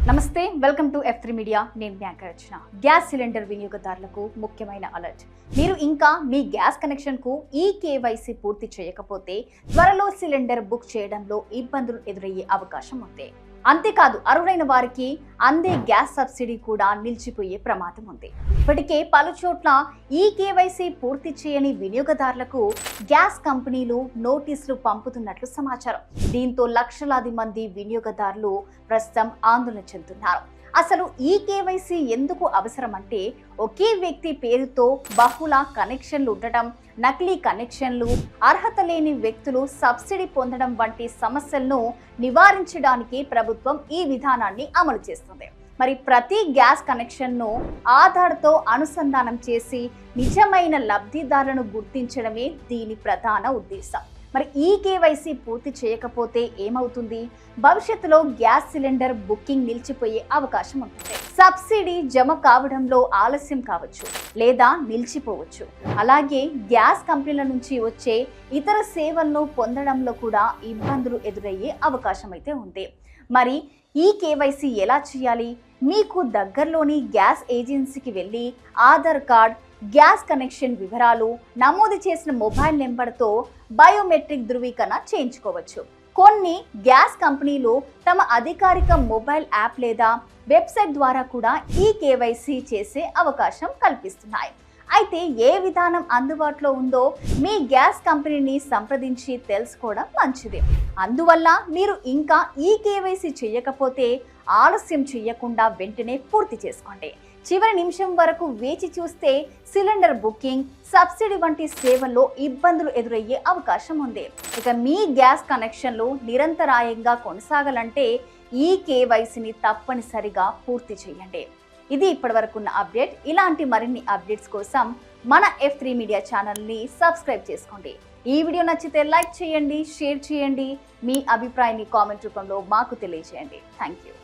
నమస్తే, welcome to F3 media. నేను మీ anchor రచన. Gas cylinder వినియోగదారులకు ముఖ్యమైన అలర్ట్. మీరు ఇంకా మీ గ్యాస్ కనెక్షన్కు ఈ కేవైసీ పూర్తి చేయకపోతే త్వరలో సిలిండర్ బుక్ చేయడంలో ఇబ్బందులు ఎదురయ్యే అవకాశం ఉంది. అంతేకాదు, అర్హులైన వారికి అందే గ్యాస్ సబ్సిడీ కూడా నిలిచిపోయే ప్రమాదం ఉంది. ఇప్పటికే పలు చోట్ల ఈ కేవైసీ పూర్తి చేయని వినియోగదారులకు గ్యాస్ కంపెనీలు నోటీసులు పంపుతున్నట్లు సమాచారం. దీంతో లక్షలాది మంది వినియోగదారులు ప్రస్తుతం ఆందోళన చెందుతున్నారు. అసలు ఈ కేవైసీ ఎందుకు అవసరం అంటే, ఒకే వ్యక్తి పేరుతో బహుళ కనెక్షన్లు ఉండటం, నకిలీ కనెక్షన్లు, అర్హత లేని వ్యక్తులు సబ్సిడీ పొందడం వంటి సమస్యలను నివారించడానికి ప్రభుత్వం ఈ విధానాన్ని అమలు చేస్తుంది. మరి ప్రతి గ్యాస్ కనెక్షన్ను ఆధార్తో అనుసంధానం చేసి నిజమైన లబ్ధిదారులను గుర్తించడమే దీని ప్రధాన ఉద్దేశం. మరి ఈ కేవైసీ పూర్తి చేయకపోతే ఏమవుతుంది? భవిష్యత్తులో గ్యాస్ సిలిండర్ బుకింగ్ నిలిచిపోయే అవకాశం ఉంటుంది. సబ్సిడీ జమ కావడంలో ఆలస్యం కావచ్చు లేదా నిలిచిపోవచ్చు. అలాగే గ్యాస్ కంపెనీల నుంచి వచ్చే ఇతర సేవలను పొందడంలో కూడా ఇబ్బందులు ఎదురయ్యే అవకాశం అయితే ఉంది. మరి ఈ కేవైసీ ఎలా చేయాలి? మీకు దగ్గరలోని గ్యాస్ ఏజెన్సీకి వెళ్ళి ఆధార్ కార్డ్, గ్యాస్ కనెక్షన్ వివరాలు, నమోదు చేసిన మొబైల్ నెంబర్తో బయోమెట్రిక్ ధృవీకరణ చేయించుకోవచ్చు. కొన్ని గ్యాస్ కంపెనీలు తమ అధికారిక మొబైల్ యాప్ లేదా వెబ్సైట్ ద్వారా కూడా ఈ కేవైసీ చేసే అవకాశం కల్పిస్తున్నాయి. అయితే ఏ విధానం అందుబాటులో ఉందో మీ గ్యాస్ కంపెనీని సంప్రదించి తెలుసుకోవడం మంచిది. అందువల్ల మీరు ఇంకా ఈ కేవైసీ చేయకపోతే ఆలస్యం చేయకుండా వెంటనే పూర్తి చేసుకోండి. చివరి నిమిషం వరకు వేచి చూస్తే సిలిండర్ బుకింగ్, సబ్సిడీ వంటి సేవల్లో ఇబ్బందులు ఎదురయ్యే అవకాశం ఉంది. ఇక మీ గ్యాస్ కనెక్షన్లు నిరంతరాయంగా కొనసాగాలంటే ఈ కేవైసీని తప్పనిసరిగా పూర్తి చేయండి. ఇది ఇప్పటివరకున్న అప్డేట్. ఇలాంటి మరిన్ని అప్డేట్స్ కోసం మన F3 మీడియా ఛానల్ని సబ్స్క్రైబ్ చేసుకోండి. ఈ వీడియో నచ్చితే లైక్ చేయండి, షేర్ చేయండి. మీ అభిప్రాయాన్ని కామెంట్ రూపంలో మాకు తెలియజేయండి. Thank you.